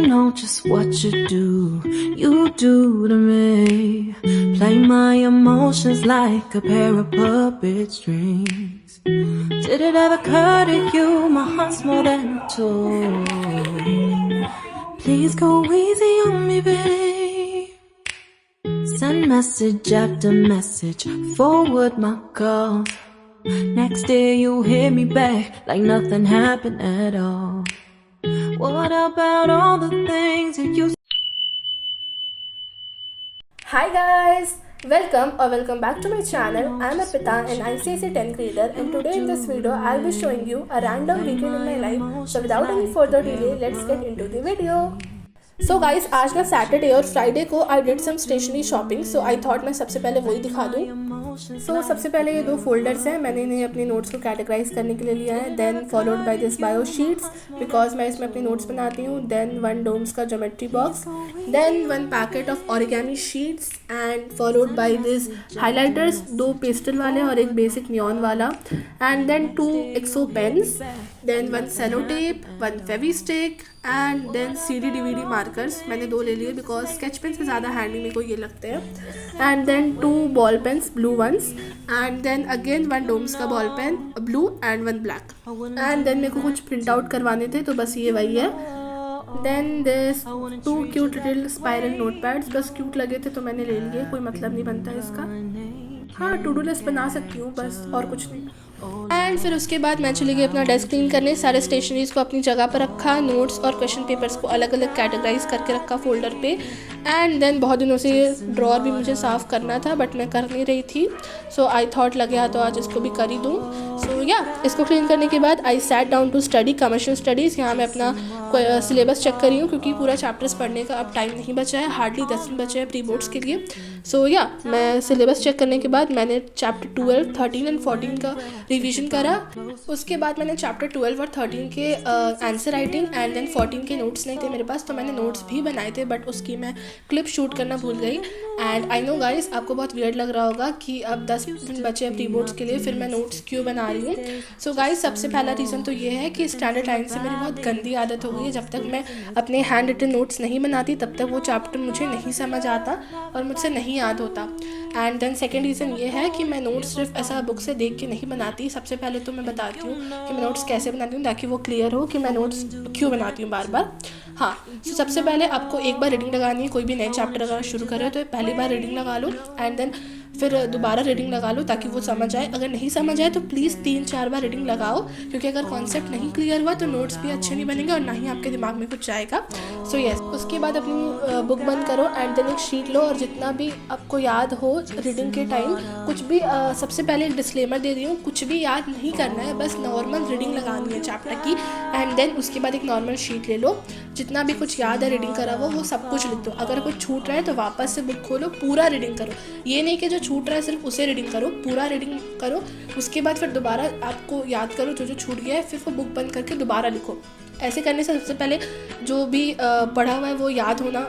know just what you do to me. Play my emotions like a pair of puppet strings. Did it ever occur to you my heart's more than a toy? Please go easy on me, babe. Send message after message, forward my calls. Next day you hit me back like nothing happened at all. What about all the things that you... Hi guys, welcome back to my channel. I am Arpita, an ICSE 10th grader, and today in this video I will be showing you a random weekend in my life. So without any further delay, let's get into the video. So guys, आज ना Saturday और Friday को I did some stationery shopping, so I thought मैं सबसे पहले वही दिखा दूँ. सो सबसे पहले ये दो फोल्डर्स हैं, मैंने इन्हें अपने नोट्स को कैटेगराइज करने के लिए लिया है. Then followed by this bio sheets because मैं इसमें अपने नोट्स बनाती हूँ. देन 1 डोम्स का geometry box. Then 1 packet of origami sheets and followed by this highlighters, 2 pastel वाले और एक बेसिक नियॉन वाला. And then 2 XO pens. Then 1 Cello tape, 1 Fevistick and then CD DVD markers. मैंने 2 ले लिए बिकॉज स्केच पेन से ज़्यादा handy मेरे को ये लगते हैं. And then 2 ball pens, blue ones. And then again 1 Doms का ball pen, blue and 1 black. And then मेरे को कुछ प्रिंट आउट करवाने थे तो बस ये वही है. Then this 2 cute little spiral note pads, बस क्यूट लगे थे तो मैंने ले लिए, कोई मतलब नहीं बनता इसका. हाँ, टू डू लिस्ट बना सकती हूँ बस, और कुछ नहीं. एंड फिर उसके बाद मैं चली गई अपना डेस्क क्लीन करने. सारे स्टेशनरीज को अपनी जगह पर रखा, नोट्स और क्वेश्चन पेपर्स को अलग अलग कैटेगराइज करके रखा फोल्डर पे. एंड देन बहुत दिनों से ड्रॉर भी मुझे साफ़ करना था बट मैं कर नहीं रही थी, सो आई थॉट लगे हाथ तो आज इसको भी कर ही दूँ. सो या इसको क्लीन करने के बाद I sat down to study commercial studies. यहाँ मैं अपना सिलेबस चेक कर रही हूँ क्योंकि पूरा चैप्टर्स पढ़ने का अब टाइम नहीं बचा है, हार्डली 10 दिन बचे हैं प्री बोर्ड्स के लिए. सो या मैं सिलेबस चेक करने के बाद मैंने चैप्टर 12, 13 एंड 14 का रिवीजन करा. उसके बाद मैंने चैप्टर 12 और 13 के आंसर राइटिंग एंड देन 14 के नोट्स नहीं थे मेरे पास तो मैंने नोट्स भी बनाए थे बट उसकी मैं क्लिप शूट करना भूल गई. एंड आई नो गाइस, आपको बहुत वियर्ड लग रहा होगा कि अब 10 दिन बचे हैं प्री बोर्ड्स के लिए, फिर मैं नोट्स क्यों बना रही हूँ. सो गाइस, सबसे पहला रीज़न तो ये है कि स्टैंडर्ड टाइम से मेरी बहुत गंदी आदत हो गई है. जब तक मैं अपने हैंड रिटन नोट्स नहीं बनाती तब तक वो चैप्टर मुझे नहीं समझ आता और मुझसे नहीं याद होता. एंड देन सेकेंड रीज़न ये है कि मैं नोट्स सिर्फ ऐसा बुक से देख के नहीं बनाती. सबसे पहले तो मैं बताती हूँ कि मैं नोट्स कैसे बनाती हूँ ताकि वो क्लियर हो कि मैं नोट्स क्यों बनाती हूँ बार बार. हाँ, तो सबसे पहले आपको एक बार रीडिंग लगानी है. कोई भी नए चैप्टर अगर शुरू कर रहे हो तो पहली बार रीडिंग लगा लो एंड देन फिर दोबारा रीडिंग लगा लो ताकि वो समझ आए. अगर नहीं समझ आए तो प्लीज़ 3-4 बार रीडिंग लगाओ क्योंकि अगर कॉन्सेप्ट नहीं क्लियर हुआ तो नोट्स भी अच्छे नहीं बनेंगे और ना ही आपके दिमाग में कुछ जाएगा. सो यस, उसके बाद अपनी बुक बंद करो एंड देन एक शीट लो और जितना भी आपको याद हो रीडिंग के टाइम कुछ भी सबसे पहले एक डिस्क्लेमर दे रही हूँ, कुछ भी याद नहीं करना है, बस नॉर्मल रीडिंग लगानी है चैप्टर की. एंड देन उसके बाद एक नॉर्मल शीट ले लो, जितना भी कुछ याद है रीडिंग करा वो सब कुछ लिख दो. अगर कुछ छूट रहा है तो वापस से बुक खोलो, पूरा रीडिंग करो. ये नहीं कि जो छूट रहा है सिर्फ उसे रीडिंग करो, पूरा रीडिंग करो. उसके बाद फिर दोबारा आपको याद करो जो जो छूट गया है, फिर वो बुक बंद करके दोबारा लिखो. ऐसे करने से सबसे पहले जो भी पढ़ा हुआ है वो याद होना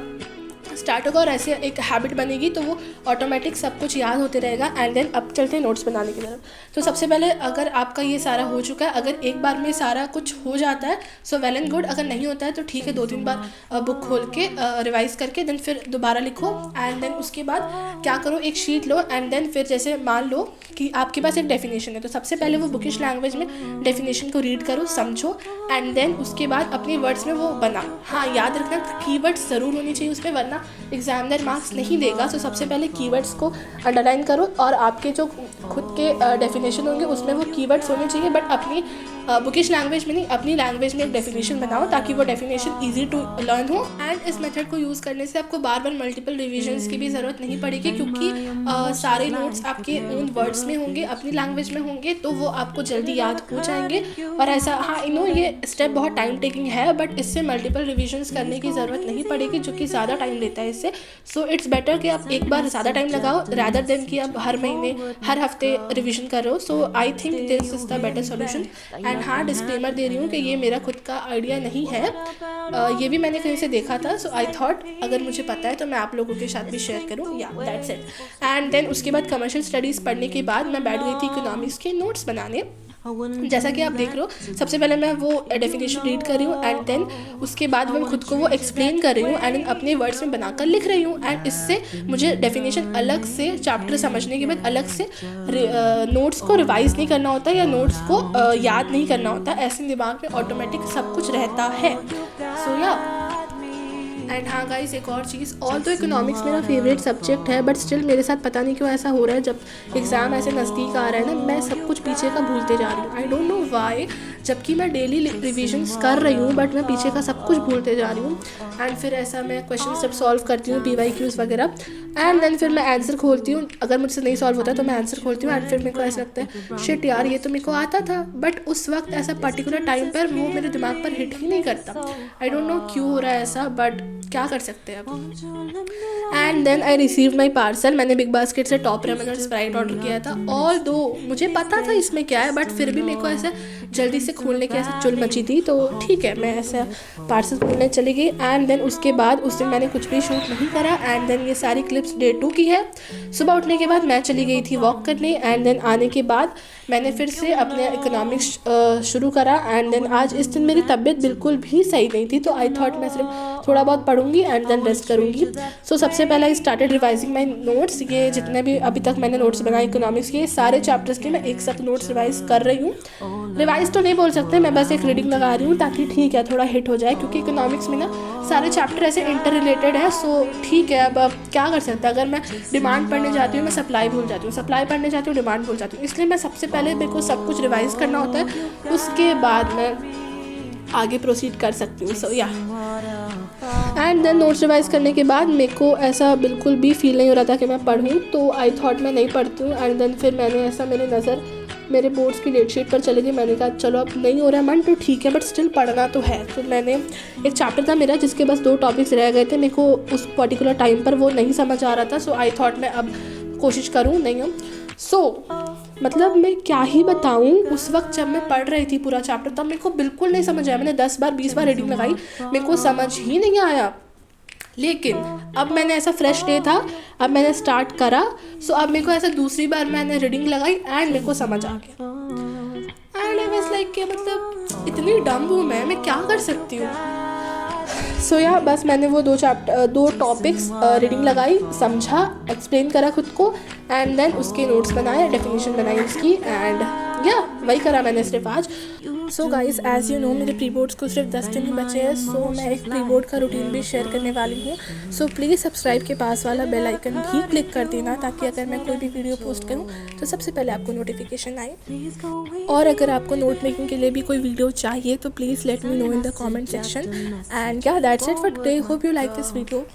स्टार्ट होगा और ऐसे एक हैबिट बनेगी तो वो ऑटोमेटिक सब कुछ याद होते रहेगा. एंड देन अब चलते हैं नोट्स बनाने की तरफ. तो सबसे पहले अगर आपका ये सारा हो चुका है, अगर एक बार में सारा कुछ हो जाता है सो वेल एंड गुड. अगर नहीं होता है तो ठीक है, 2-3 बार बुक खोल के रिवाइज़ करके देन फिर दोबारा लिखो. एंड देन उसके बाद क्या करो, एक शीट लो एंड देन फिर जैसे मान लो कि आपके पास एक डेफिनेशन है तो सबसे पहले वो बुकिश लैंग्वेज में डेफिनेशन को रीड करो, समझो एंड देन उसके बाद अपने वर्ड्स में वो बनाओ. हाँ, याद रखना कीवर्ड्स ज़रूर होनी चाहिए उसमें वरना एग्जामिनर मार्क्स नहीं देगा. सो सबसे पहले कीवर्ड्स को अंडरलाइन करो और आपके जो खुद के डेफिनेशन होंगे उसमें वो कीवर्ड्स होने चाहिए बट अपनी बुकिश लैंग्वेज में नहीं, अपनी लैंग्वेज में एक डेफिनेशन बनाओ ताकि वो डेफिनेशन इजी टू लर्न हो. एंड इस मेथड को यूज़ करने से आपको बार बार मल्टीपल रिविजन्स की भी ज़रूरत नहीं पड़ेगी क्योंकि सारे नोट्स आपके ओन वर्ड्स में होंगे, अपनी लैंग्वेज में होंगे तो वो आपको जल्दी याद हो जाएंगे. और ऐसा, हाँ आई नो ये स्टेप बहुत टाइम टेकिंग है बट इससे मल्टीपल रिविजन्स करने की ज़रूरत नहीं पड़ेगी जो कि ज़्यादा टाइम लेता है इससे. सो इट्स बेटर कि आप एक बार ज़्यादा टाइम लगाओ रैदर देन कि आप हर महीने हर हफ्ते रिविजन कर रहे हो. So I think this is the better solution. And हाँ, डिस्क्लेमर दे रही हूँ कि ये मेरा खुद का आइडिया नहीं है, ये भी मैंने कहीं से देखा था. सो आई थॉट अगर मुझे पता है तो मैं आप लोगों के साथ भी शेयर करूँ. या दैट्स इट. एंड देन उसके बाद कमर्शियल स्टडीज़ पढ़ने के बाद मैं बैठ गई थी इकोनॉमिक्स के नोट्स बनाने. जैसा कि आप देख रहे हो, सबसे पहले मैं वो डेफिनेशन रीड कर रही हूँ एंड देन उसके बाद मैं खुद को वो एक्सप्लेन कर रही हूँ एंड अपने वर्ड्स में बनाकर लिख रही हूँ। एंड इससे मुझे डेफिनेशन अलग से चैप्टर समझने के बाद अलग से नोट्स को रिवाइज नहीं करना होता या नोट्स को याद नहीं करना होता, ऐसे दिमाग में ऑटोमेटिक सब कुछ रहता है। सो या एंड हाँ गाइस, एक और चीज़, ऑल तो इकोनॉमिक्स मेरा फेवरेट सब्जेक्ट है बट स्टिल मेरे साथ पता नहीं क्यों ऐसा हो रहा है, जब एग्ज़ाम ऐसे नज़दीक आ रहा है ना, मैं सब कुछ पीछे का भूलते जा रही हूँ। आई डोंट नो व्हाई, जबकि मैं डेली रिविजन्स कर रही हूँ बट मैं पीछे का सब कुछ भूलते जा रही हूँ। एंड फिर ऐसा मैं क्वेश्चन जब सॉल्व करती हूँ PYQs वगैरह एंड देन फिर मैं आंसर खोलती हूँ, अगर मुझसे नहीं सॉल्व होता तो मैं आंसर खोलती हूँ एंड फिर मेरे को ऐसा लगता है शिट यार ये तो मेरे को आता था, बट उस वक्त ऐसा पर्टिकुलर टाइम पर वो मेरे दिमाग पर हिट ही नहीं करता। आई डोंट नो क्यों हो रहा है ऐसा, बट क्या कर सकते हैं अब। And then I receive my parcel. मैंने बिग बास्केट से टॉप रेमन और स्प्राइट ऑर्डर किया था, ऑल दो मुझे पता था इसमें क्या है बट फिर भी मेरे को ऐसे जल्दी से खोलने की ऐसे चुल मची थी, तो ठीक है मैं ऐसा पार्सल खोलने चली गई। एंड देन उसके बाद उस दिन मैंने कुछ भी शूट नहीं करा। एंड देन ये सारी क्लिप्स डे 2 की है। सुबह उठने के बाद मैं चली गई थी वॉक करने एंड देन आने के बाद मैंने फिर से अपने इकोनॉमिक्स शुरू करा। एंड देन आज इस दिन मेरी तबीयत बिल्कुल भी सही नहीं थी, तो आई थॉट मैं सिर्फ थोड़ा बहुत पढ़ूंगी एंड देन रेस्ट करूंगी। सो सबसे पहले I started revising my notes. ये जितने भी अभी तक मैंने नोट्स बनाए इकोनॉमिक्स के, सारे चैप्टर्स के मैं एक साथ नोट्स रिवाइज कर रही हूँ। रिवाइज तो नहीं बोल सकते, मैं बस एक रीडिंग लगा रही हूँ ताकि ठीक है थोड़ा हिट हो जाए, क्योंकि इकोनॉमिक्स में ना सारे चैप्टर ऐसे इंटर रिलेटेड है। सो ठीक है, अब क्या कर सकते हैं, अगर मैं डिमांड पढ़ने जाती हूँ मैं सप्लाई भूल जाती हूँ, सप्लाई पढ़ने जाती हूँ डिमांड भूल जाती हूँ, इसलिए मैं सबसे पहले मेरे को सब कुछ रिवाइज करना होता है, उसके बाद मैं आगे प्रोसीड कर सकती हूँ। सो या एंड देन नोट्स रिवाइज करने के बाद मेरे को ऐसा बिल्कुल भी फील नहीं हो रहा था कि मैं पढ़ूँ, तो आई थॉट मैं नहीं पढ़ती हूँ। एंड देन फिर मैंने ऐसा मेरी नज़र मेरे बोर्ड्स की डेट शीट पर चली गई। मैंने कहा चलो अब नहीं हो रहा है मन तो ठीक है बट स्टिल पढ़ना तो है। तो मैंने एक चैप्टर था मेरा जिसके बस 2 टॉपिक्स रह गए थे, मेरे को उस पर्टिकुलर टाइम पर वो नहीं समझ आ रहा था। सो आई थॉट मैं अब कोशिश करूँ नहीं हूँ। मतलब मैं क्या ही बताऊँ, उस वक्त जब मैं पढ़ रही थी पूरा चैप्टर तब मेरे को बिल्कुल नहीं समझ आया। मैंने 10 बार 20 बार रीडिंग लगाई, मेरे को समझ ही नहीं आया। लेकिन अब मैंने ऐसा फ्रेश डे था, अब मैंने स्टार्ट करा, सो अब मेरे को ऐसा दूसरी बार मैंने रीडिंग लगाई एंड मेरे को समझ आ गया। एंड आई वाज लाइक कि मतलब इतनी डम हूँ मैं क्या कर सकती हूँ। सो या बस मैंने वो 2 टॉपिक्स रीडिंग लगाई, समझा, एक्सप्लेन करा खुद को एंड देन उसके नोट्स बनाए, डेफिनेशन बनाई उसकी एंड या वही करा मैंने सिर्फ आज। So guys as you know मेरे प्री बोर्ड्स को सिर्फ 10 दिन ही बचे हैं, सो मैं एक प्री बोर्ड का रूटीन भी शेयर करने वाली हूँ। सो प्लीज़ सब्सक्राइब के पास वाला बेल आइकन भी क्लिक कर देना ताकि अगर मैं कोई भी वीडियो पोस्ट करूँ तो सबसे पहले आपको नोटिफिकेशन आए। और अगर आपको नोट मेकिंग के लिए भी कोई वीडियो चाहिए तो please let me know in the comment section. And या that's it for today, hope you like this video.